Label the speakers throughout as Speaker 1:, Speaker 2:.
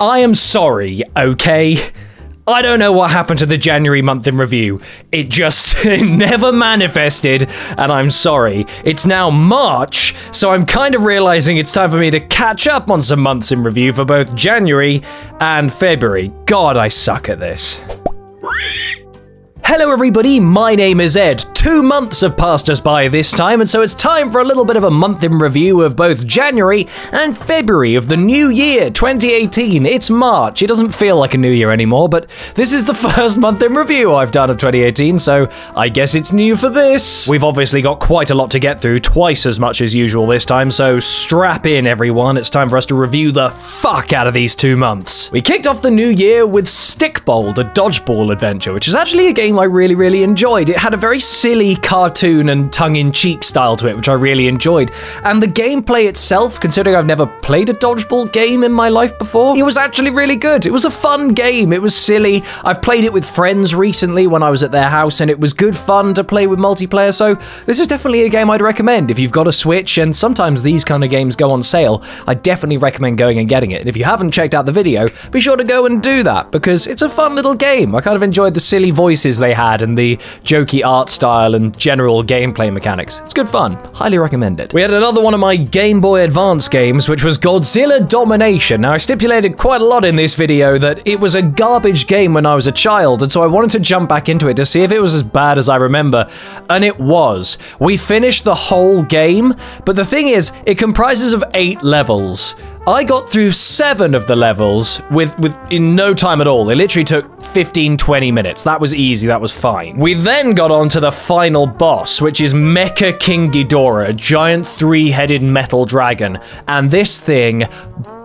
Speaker 1: I am sorry, okay? I don't know what happened to the January month in review. It just never manifested, and I'm sorry. It's now March, so I'm kind of realizing it's time for me to catch up on some months in review for both January and February. God, I suck at this. Hello everybody, my name is Ed. 2 months have passed us by this time, and so it's time for a little bit of a month in review of both January and February of the new year, 2018. It's March. It doesn't feel like a new year anymore, but this is the first month in review I've done of 2018, so I guess it's new for this. We've obviously got quite a lot to get through, twice as much as usual this time, so strap in everyone. It's time for us to review the fuck out of these 2 months. We kicked off the new year with Stickbold, a dodgeball adventure, which is actually a game I really enjoyed. It had a very silly cartoon and tongue-in-cheek style to it, which I really enjoyed. And the gameplay itself, considering I've never played a dodgeball game in my life before, it was actually really good. It was a fun game. It was silly. I've played it with friends recently when I was at their house, and it was good fun to play with multiplayer, so this is definitely a game I'd recommend. If you've got a Switch, and sometimes these kind of games go on sale, I definitely recommend going and getting it. And if you haven't checked out the video, be sure to go and do that, because it's a fun little game. I kind of enjoyed the silly voices they had and the jokey art style and general gameplay mechanics. It's good fun. Highly recommend it. We had another one of my Game Boy Advance games, which was Godzilla Domination. Now, I stipulated quite a lot in this video that it was a garbage game when I was a child, and so I wanted to jump back into it to see if it was as bad as I remember, and it was. We finished the whole game, but the thing is, it comprises of 8 levels. I got through 7 of the levels in no time at all. It literally took 15-20 minutes. That was easy, that was fine. We then got on to the final boss, which is Mecha King Ghidorah, a giant 3-headed metal dragon. And this thing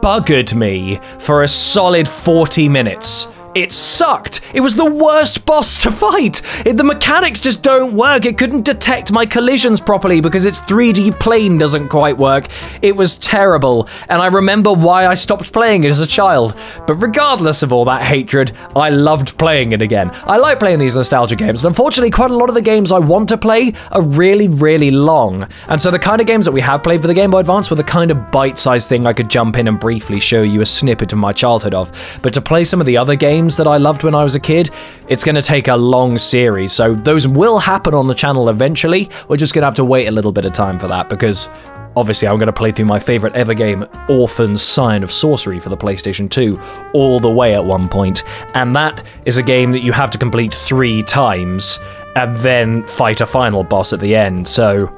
Speaker 1: buggered me for a solid 40 minutes. It sucked. It was the worst boss to fight. The mechanics just don't work. It couldn't detect my collisions properly because its 3D plane doesn't quite work. It was terrible, and I remember why I stopped playing it as a child. But regardless of all that hatred, I loved playing it again. I like playing these nostalgia games, and unfortunately, quite a lot of the games I want to play are really long. And so the kind of games that we have played for the Game Boy Advance were the kind of bite-sized thing I could jump in and briefly show you a snippet of my childhood of. But to play some of the other games that I loved when I was a kid, it's going to take a long series, so those will happen on the channel eventually. We're just going to have to wait a little bit of time for that, because obviously I'm going to play through my favorite ever game, Orphan's Scion of Sorcery for the PlayStation 2, all the way at one point, and that is a game that you have to complete 3 times and then fight a final boss at the end, so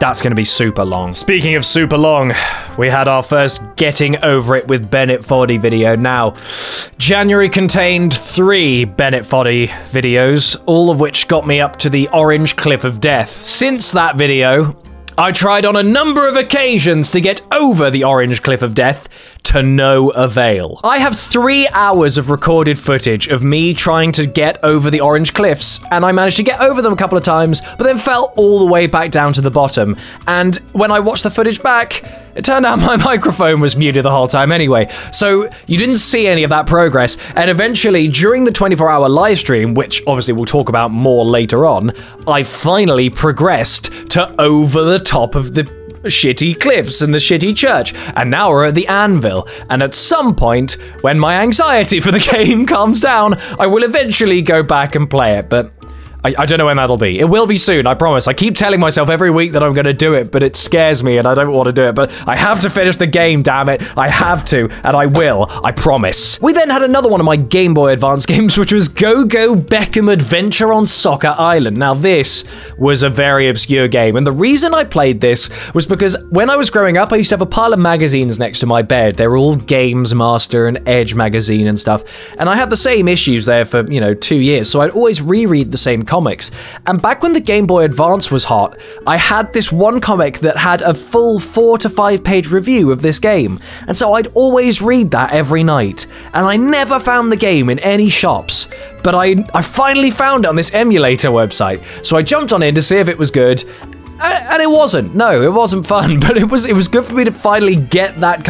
Speaker 1: that's going to be super long. Speaking of super long, we had our first Getting Over It with Bennett Foddy video. Now, January contained 3 Bennett Foddy videos, all of which got me up to the Orange Cliff of Death. Since that video, I tried on a number of occasions to get over the Orange Cliff of Death, to no avail. I have 3 hours of recorded footage of me trying to get over the orange cliffs, and I managed to get over them a couple of times, but then fell all the way back down to the bottom. And when I watched the footage back, it turned out my microphone was muted the whole time anyway, so you didn't see any of that progress. And eventually, during the 24-hour live stream, which obviously we'll talk about more later on, I finally progressed to over the top of the shitty cliffs and the shitty church, and now we're at the anvil, and at some point, when my anxiety for the game calms down, I will eventually go back and play it, but I don't know when that'll be. It will be soon, I promise. I keep telling myself every week that I'm going to do it, but it scares me and I don't want to do it. But I have to finish the game, damn it. I have to, and I will. I promise. We then had another one of my Game Boy Advance games, which was Go-Go Beckham Adventure on Soccer Island. Now, this was a very obscure game, and the reason I played this was because when I was growing up, I used to have a pile of magazines next to my bed. They were all Games Master and Edge magazine and stuff, and I had the same issues there for, 2 years, so I'd always reread the same comics. And back when the Game Boy Advance was hot, I had this one comic that had a full 4 to 5 page review of this game, and so I'd always read that every night, and I never found the game in any shops, but I finally found it on this emulator website, so I jumped on in to see if it was good, and it wasn't. No, it wasn't fun, but it was good for me to finally get that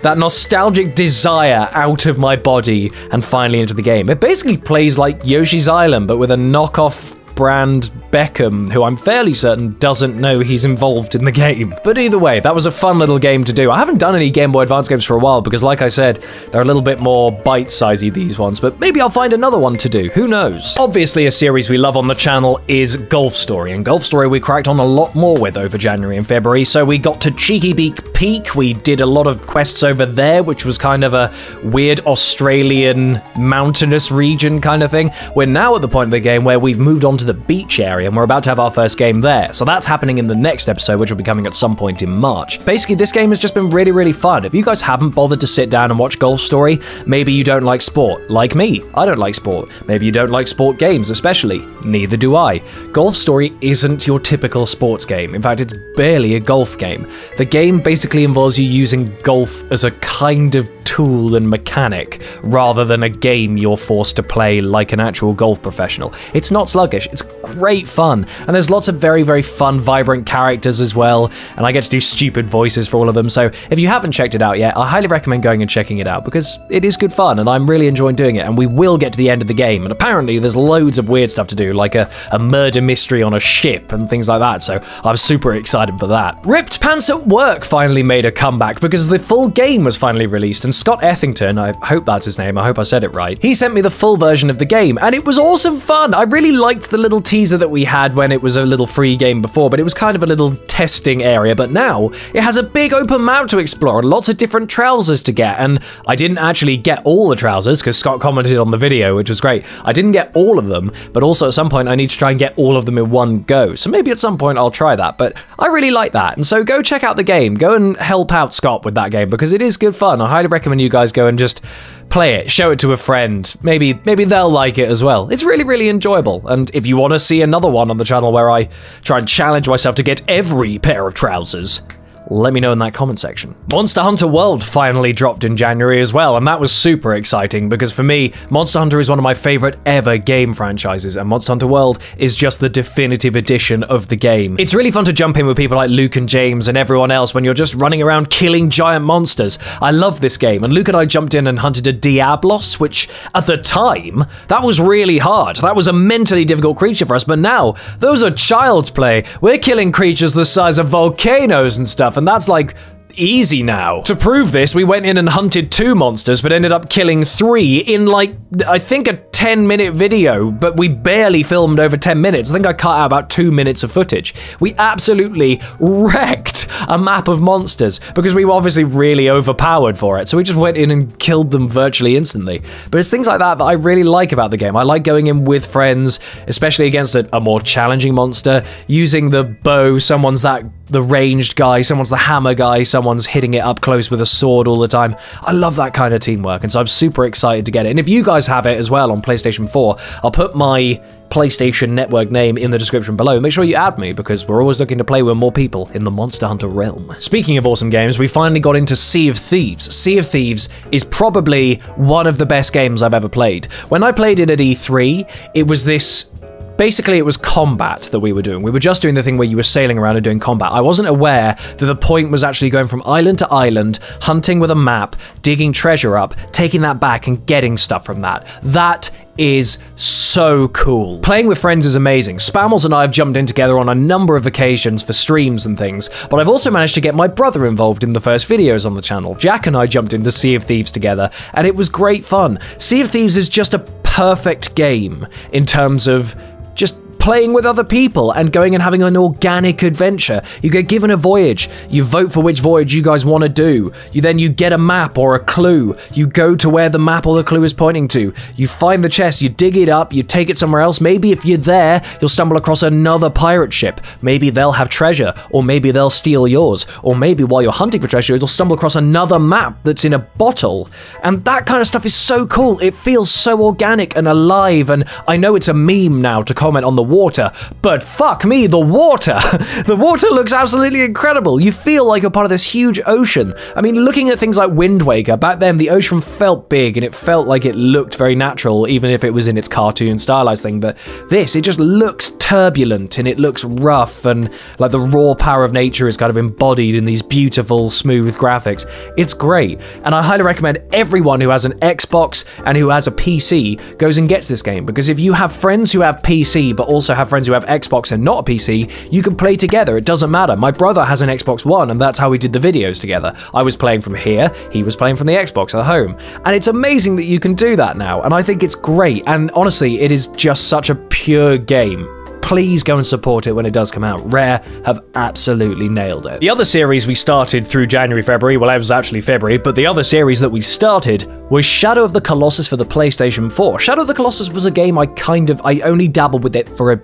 Speaker 1: that nostalgic desire out of my body and finally into the game. It basically plays like Yoshi's Island, but with a knockoff Brand Beckham, who I'm fairly certain doesn't know he's involved in the game. But either way, that was a fun little game to do. I haven't done any Game Boy Advance games for a while because, like I said, they're a little bit more bite-sizey, these ones, but maybe I'll find another one to do. Who knows? Obviously, a series we love on the channel is Golf Story, and Golf Story we cracked on a lot more with over January and February, so we got to Cheeky Beak Peak. We did a lot of quests over there, which was kind of a weird Australian mountainous region kind of thing. We're now at the point of the game where we've moved on to the beach area, and we're about to have our first game there. So that's happening in the next episode, which will be coming at some point in March. Basically, this game has just been really, really fun. If you guys haven't bothered to sit down and watch Golf Story, maybe you don't like sport. Like me, I don't like sport. Maybe you don't like sport games, especially. Neither do I. Golf Story isn't your typical sports game. In fact, it's barely a golf game. The game basically involves you using golf as a kind of tool and mechanic, rather than a game you're forced to play like an actual golf professional. It's not sluggish, it's great fun, and there's lots of very, very fun, vibrant characters as well, and I get to do stupid voices for all of them, so if you haven't checked it out yet, I highly recommend going and checking it out, because it is good fun, and I'm really enjoying doing it, and we will get to the end of the game, and apparently there's loads of weird stuff to do, like a murder mystery on a ship and things like that, so I'm super excited for that. Ripped Pants at Work finally made a comeback, because the full game was finally released, and Scott Ethington, I hope that's his name, I hope I said it right, he sent me the full version of the game, and it was awesome fun. I really liked the little teaser that we had when it was a little free game before, but it was kind of a little testing area, but now it has a big open map to explore and lots of different trousers to get, and I didn't actually get all the trousers, because Scott commented on the video, which was great. I didn't get all of them, but also at some point I need to try and get all of them in one go, so maybe at some point I'll try that, but I really like that, and so go check out the game, go and help out Scott with that game, because it is good fun. I highly recommend you guys go and just play it, show it to a friend, maybe they'll like it as well. It's really, really enjoyable, and if you want to see another one on the channel where I try and challenge myself to get every pair of trousers, let me know in that comment section. Monster Hunter World finally dropped in January as well, and that was super exciting because for me, Monster Hunter is one of my favorite ever game franchises, and Monster Hunter World is just the definitive edition of the game. It's really fun to jump in with people like Luke and James and everyone else when you're just running around killing giant monsters. I love this game, and Luke and I jumped in and hunted a Diablos, which at the time, that was really hard. That was a mentally difficult creature for us, but now, those are child's play. We're killing creatures the size of volcanoes and stuff, and that's like easy now. To prove this, we went in and hunted 2 monsters, but ended up killing 3 in like, I think a 10-minute video, but we barely filmed over 10 minutes. I think I cut out about 2 minutes of footage. We absolutely wrecked a map of monsters because we were obviously really overpowered for it. So we just went in and killed them virtually instantly. But it's things like that that I really like about the game. I like going in with friends, especially against a more challenging monster, using the bow, someone's the ranged guy, someone's the hammer guy, someone's hitting it up close with a sword all the time. I love that kind of teamwork, and so I'm super excited to get it. And if you guys have it as well on PlayStation 4, I'll put my PlayStation Network name in the description below. Make sure you add me, because we're always looking to play with more people in the Monster Hunter realm. Speaking of awesome games, we finally got into Sea of Thieves. Sea of Thieves is probably one of the best games I've ever played. When I played it at E3, it was this... Basically, it was combat that we were doing. We were just doing the thing where you were sailing around and doing combat. I wasn't aware that the point was actually going from island to island, hunting with a map, digging treasure up, taking that back and getting stuff from that. That is so cool. Playing with friends is amazing. Spammels and I have jumped in together on a number of occasions for streams and things, but I've also managed to get my brother involved in the first videos on the channel. Jack and I jumped into Sea of Thieves together, and it was great fun. Sea of Thieves is just a perfect game in terms of just playing with other people and going and having an organic adventure. You get given a voyage, you vote for which voyage you guys want to do, you get a map or a clue, you go to where the map or the clue is pointing to, you find the chest, you dig it up, you take it somewhere else. Maybe if you're there, you'll stumble across another pirate ship. Maybe they'll have treasure, or maybe they'll steal yours, or maybe while you're hunting for treasure, you'll stumble across another map that's in a bottle. And that kind of stuff is so cool. It feels so organic and alive, and I know it's a meme now to comment on the water, but fuck me, the water! The water looks absolutely incredible. You feel like you're part of this huge ocean. I mean, looking at things like Wind Waker, back then the ocean felt big and it felt like it looked very natural, even if it was in its cartoon stylized thing, but this, it just looks turbulent and it looks rough, and like the raw power of nature is kind of embodied in these beautiful, smooth graphics. It's great, and I highly recommend everyone who has an Xbox and who has a PC goes and gets this game, because if you have friends who have PC but also also have friends who have Xbox and not a PC, you can play together. It doesn't matter. My brother has an Xbox One, and that's how we did the videos together. I was playing from here, he was playing from the Xbox at home. And it's amazing that you can do that now, and I think it's great. And honestly, it is just such a pure game. Please go and support it when it does come out. Rare have absolutely nailed it. The other series we started through January, February, well, it was actually February, but the other series that we started was Shadow of the Colossus for the PlayStation 4. Shadow of the Colossus was a game I only dabbled with it for a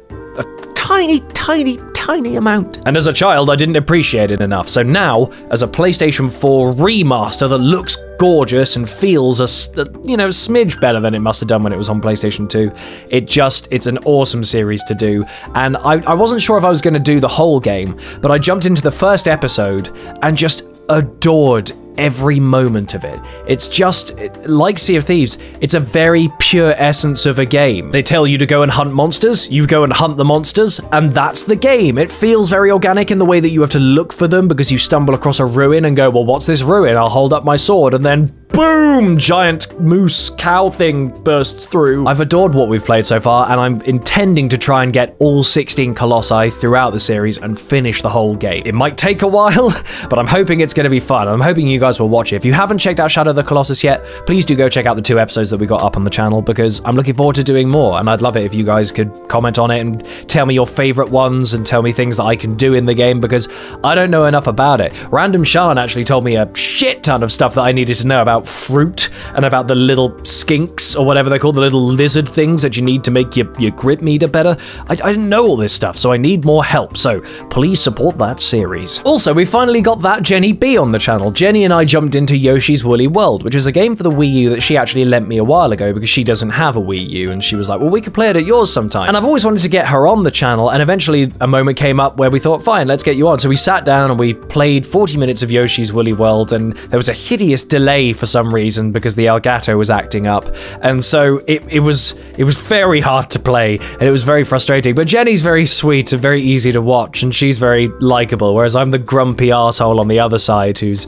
Speaker 1: tiny amount. And as a child, I didn't appreciate it enough. So now, as a PlayStation 4 remaster that looks gorgeous and feels a smidge better than it must have done when it was on PlayStation 2, it's an awesome series to do. And I wasn't sure if I was going to do the whole game, but I jumped into the first episode and just adored every moment of it. It's just, like Sea of Thieves, it's a very pure essence of a game. They tell you to go and hunt monsters, you go and hunt the monsters, and that's the game. It feels very organic in the way that you have to look for them because you stumble across a ruin and go, well, what's this ruin? I'll hold up my sword, and then boom, giant moose cow thing bursts through. I've adored what we've played so far, and I'm intending to try and get all 16 Colossi throughout the series and finish the whole game. It might take a while, but I'm hoping it's going to be fun. I'm hoping you guys will watch it. If you haven't checked out Shadow of the Colossus yet, please do go check out the 2 episodes that we got up on the channel, because I'm looking forward to doing more, and I'd love it if you guys could comment on it and tell me your favorite ones and tell me things that I can do in the game, because I don't know enough about it. Random Sean actually told me a shit ton of stuff that I needed to know about fruit and about the little skinks or whatever they're called, the little lizard things that you need to make your grit meter better. I didn't know all this stuff, so I need more help, so please support that series. Also, we finally got that Jenny B on the channel. Jenny and I jumped into Yoshi's Woolly World, which is a game for the Wii U that she actually lent me a while ago because she doesn't have a Wii U, and she was like, well, we could play it at yours sometime. And I've always wanted to get her on the channel, and eventually a moment came up where we thought, fine, let's get you on. So we sat down and we played 40 minutes of Yoshi's Woolly World, and there was a hideous delay for some reason because the Elgato was acting up, and so it was very hard to play, and it was very frustrating. But Jenny's very sweet and very easy to watch, and she's very likable, whereas I'm the grumpy asshole on the other side who's,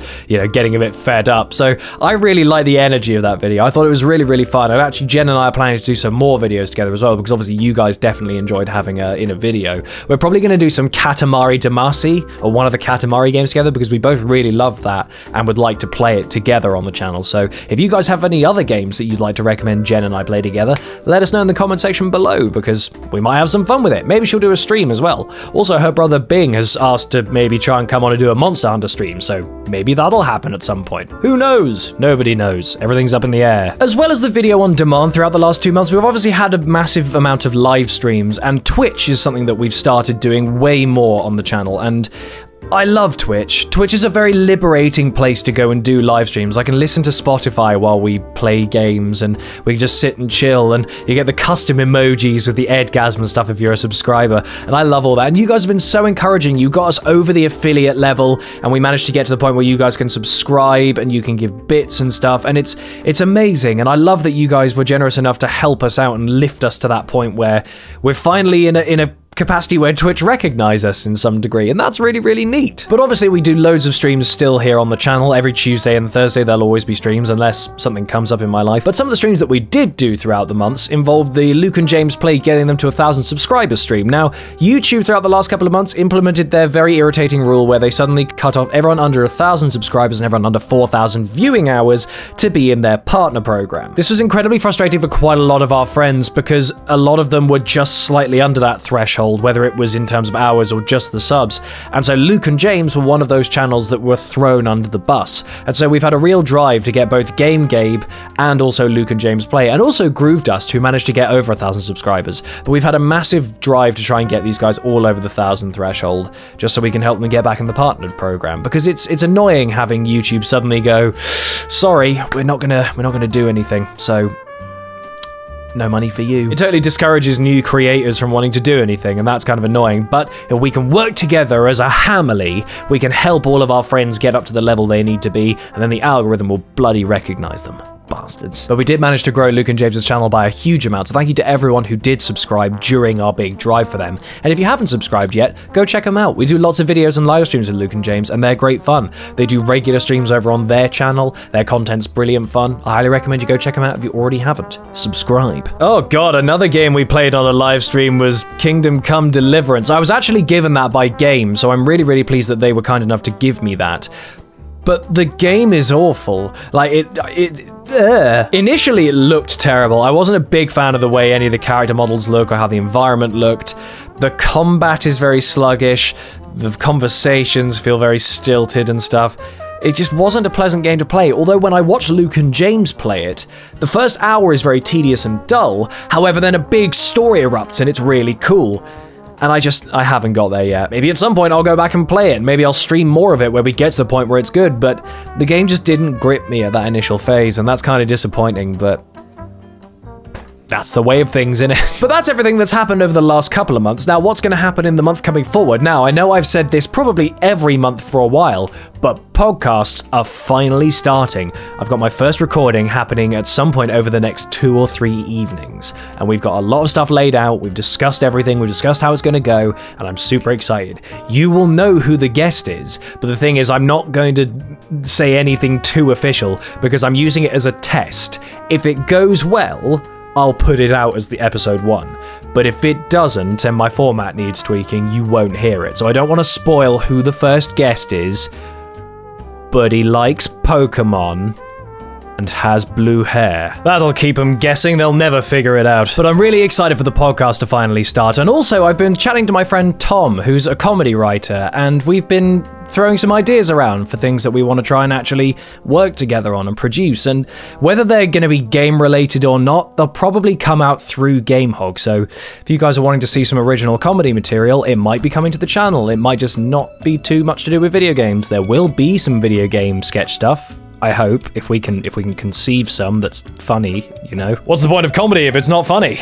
Speaker 1: getting a bit fed up. So I really like the energy of that video. I thought it was really, really fun, and actually Jen and I are planning to do some more videos together as well, because obviously you guys definitely enjoyed having her in a video. We're probably going to do some Katamari Damacy, or one of the Katamari games together, because we both really love that and would like to play it together on the channel. So if you guys have any other games that you'd like to recommend Jen and I play together, let us know in the comment section below, because we might have some fun with it. Maybe she'll do a stream as well. Also, her brother Bing has asked to maybe try and come on and do a Monster Hunter stream, so maybe that'll happen at some point. Who knows? Nobody knows. Everything's up in the air. As well as the video on demand throughout the last 2 months, we've obviously had a massive amount of live streams, and Twitch is something that we've started doing way more on the channel, and I love Twitch. Twitch is a very liberating place to go and do live streams. I can listen to Spotify while we play games, and we can just sit and chill, and you get the custom emojis with the Edgasm and stuff if you're a subscriber, and I love all that. And you guys have been so encouraging. You got us over the affiliate level, and we managed to get to the point where you guys can subscribe and you can give bits and stuff, and it's amazing. And I love that you guys were generous enough to help us out and lift us to that point where we're finally in a capacity where Twitch recognize us in some degree, and that's really, really neat. But obviously we do loads of streams still here on the channel. Every Tuesday and Thursday there'll always be streams unless something comes up in my life. But some of the streams that we did do throughout the months involved the Luke and James Play getting them to 1,000 subscribers stream. Now, YouTube throughout the last couple of months implemented their very irritating rule where they suddenly cut off everyone under 1,000 subscribers and everyone under 4,000 viewing hours to be in their partner program. This was incredibly frustrating for quite a lot of our friends because a lot of them were just slightly under that threshold, whether it was in terms of hours or just the subs. And so Luke and James were one of those channels that were thrown under the bus. And so we've had a real drive to get both Game Gabe and also Luke and James Play, and also Groove Dust, who managed to get over 1,000 subscribers. But we've had a massive drive to try and get these guys all over the 1,000 threshold, just so we can help them get back in the partnered program. Because it's annoying having YouTube suddenly go, sorry, we're not gonna do anything. So no money for you. It totally discourages new creators from wanting to do anything, and that's kind of annoying. But if we can work together as a family, we can help all of our friends get up to the level they need to be, and then the algorithm will bloody recognize them. bastards. But we did manage to grow Luke and James's channel by a huge amount, so thank you to everyone who did subscribe during our big drive for them. And if you haven't subscribed yet, go check them out. We do lots of videos and live streams with Luke and James, and they're great fun. They do regular streams over on their channel. Their content's brilliant fun. I highly recommend you go check them out if you already haven't. Subscribe. Oh god, another game we played on a live stream was Kingdom Come Deliverance. I was actually given that by Game, so I'm really, really pleased that they were kind enough to give me that. But the game is awful. Like, initially it looked terrible. I wasn't a big fan of the way any of the character models look or how the environment looked. The combat is very sluggish. The conversations feel very stilted and stuff. It just wasn't a pleasant game to play, although when I watched Luke and James play it, the first hour is very tedious and dull. However, then a big story erupts and it's really cool. And I haven't got there yet. Maybe at some point I'll go back and play it. Maybe I'll stream more of it where we get to the point where it's good, but the game just didn't grip me at that initial phase, and that's kind of disappointing, but that's the way of things, innit? But that's everything that's happened over the last couple of months. Now, what's going to happen in the month coming forward? Now, I know I've said this probably every month for a while, but podcasts are finally starting. I've got my first recording happening at some point over the next 2 or 3 evenings, and we've got a lot of stuff laid out. We've discussed everything. We've discussed how it's going to go, and I'm super excited. You will know who the guest is, but the thing is, I'm not going to say anything too official because I'm using it as a test. If it goes well, I'll put it out as the episode 1. But if it doesn't and my format needs tweaking, you won't hear it. So I don't want to spoil who the first guest is, but he likes Pokemon and has blue hair. That'll keep them guessing, they'll never figure it out. But I'm really excited for the podcast to finally start. And also, I've been chatting to my friend Tom, who's a comedy writer, and we've been throwing some ideas around for things that we want to try and actually work together on and produce. And whether they're going to be game related or not, they'll probably come out through GameHog. So if you guys are wanting to see some original comedy material, it might be coming to the channel. It might just not be too much to do with video games. There will be some video game sketch stuff, I hope, if we can conceive some that's funny, you know. What's the point of comedy if it's not funny?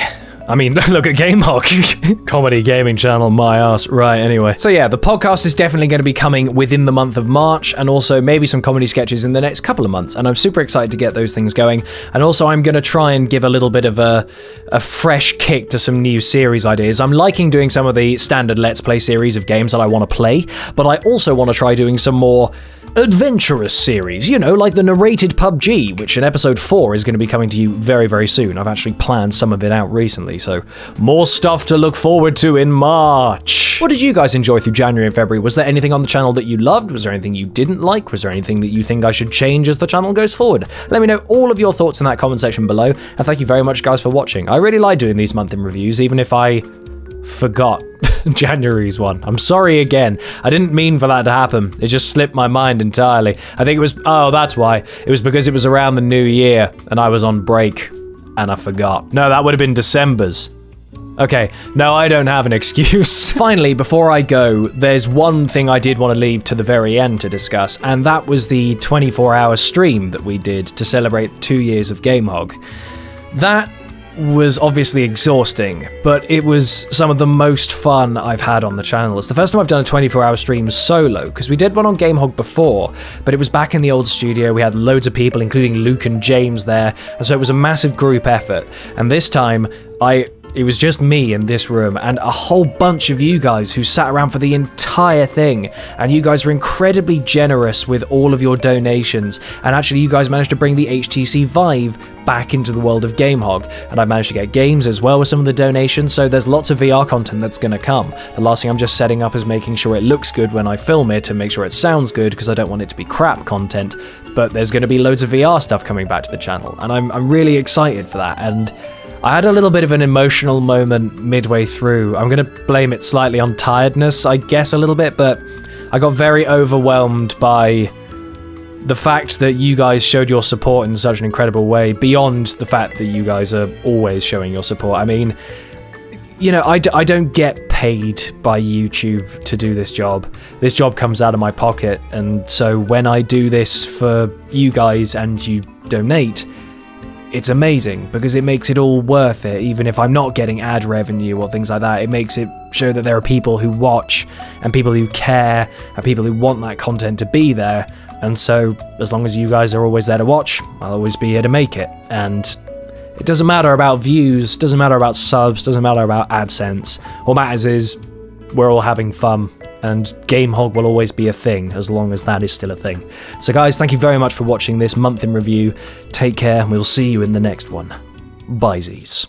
Speaker 1: I mean, look at GameHog. Comedy gaming channel, my ass. Right, anyway. So yeah, the podcast is definitely going to be coming within the month of March, and also maybe some comedy sketches in the next couple of months, and I'm super excited to get those things going. And also I'm going to try and give a little bit of a fresh kick to some new series ideas. I'm liking doing some of the standard Let's Play series of games that I want to play, but I also want to try doing some more adventurous series, you know, like the narrated PUBG, which in episode 4 is going to be coming to you very, very soon. I've actually planned some of it out recently, so more stuff to look forward to in March. What did you guys enjoy through January and February? Was there anything on the channel that you loved? Was there anything you didn't like? Was there anything that you think I should change as the channel goes forward? Let me know all of your thoughts in that comment section below, and thank you very much, guys, for watching. I really like doing these month in reviews, even if I forgot January's one. I'm sorry again. I didn't mean for that to happen. It just slipped my mind entirely. I think it was, oh, that's why. It was because it was around the new year and I was on break and I forgot. No, that would have been December's. Okay, no, I don't have an excuse. Finally, before I go, there's one thing I did want to leave to the very end to discuss, and that was the 24-hour stream that we did to celebrate 2 years of GameHog. That was obviously exhausting, but it was some of the most fun I've had on the channel. It's the first time I've done a 24-hour stream solo, because we did one on GameHog before, but it was back in the old studio. We had loads of people, including Luke and James there, and so it was a massive group effort. And this time, it was just me in this room and a whole bunch of you guys who sat around for the entire thing, and you guys were incredibly generous with all of your donations, and actually you guys managed to bring the HTC Vive back into the world of GameHog, and I managed to get games as well with some of the donations, so there's lots of VR content that's going to come. The last thing I'm just setting up is making sure it looks good when I film it and make sure it sounds good, because I don't want it to be crap content, but there's going to be loads of VR stuff coming back to the channel, and I'm really excited for that. And I had a little bit of an emotional moment midway through. I'm going to blame it slightly on tiredness, I guess, a little bit, but I got very overwhelmed by the fact that you guys showed your support in such an incredible way, beyond the fact that you guys are always showing your support. I mean, you know, I don't get paid by YouTube to do this job. This job comes out of my pocket, and so when I do this for you guys and you donate, it's amazing because it makes it all worth it. Even if I'm not getting ad revenue or things like that, it makes it show that there are people who watch and people who care and people who want that content to be there. And so as long as you guys are always there to watch, I'll always be here to make it. And it doesn't matter about views, doesn't matter about subs, doesn't matter about AdSense. What matters is we're all having fun, and GameHog will always be a thing as long as that is still a thing. So guys, thank you very much for watching this month in review. Take care, and we'll see you in the next one. Bye-sies.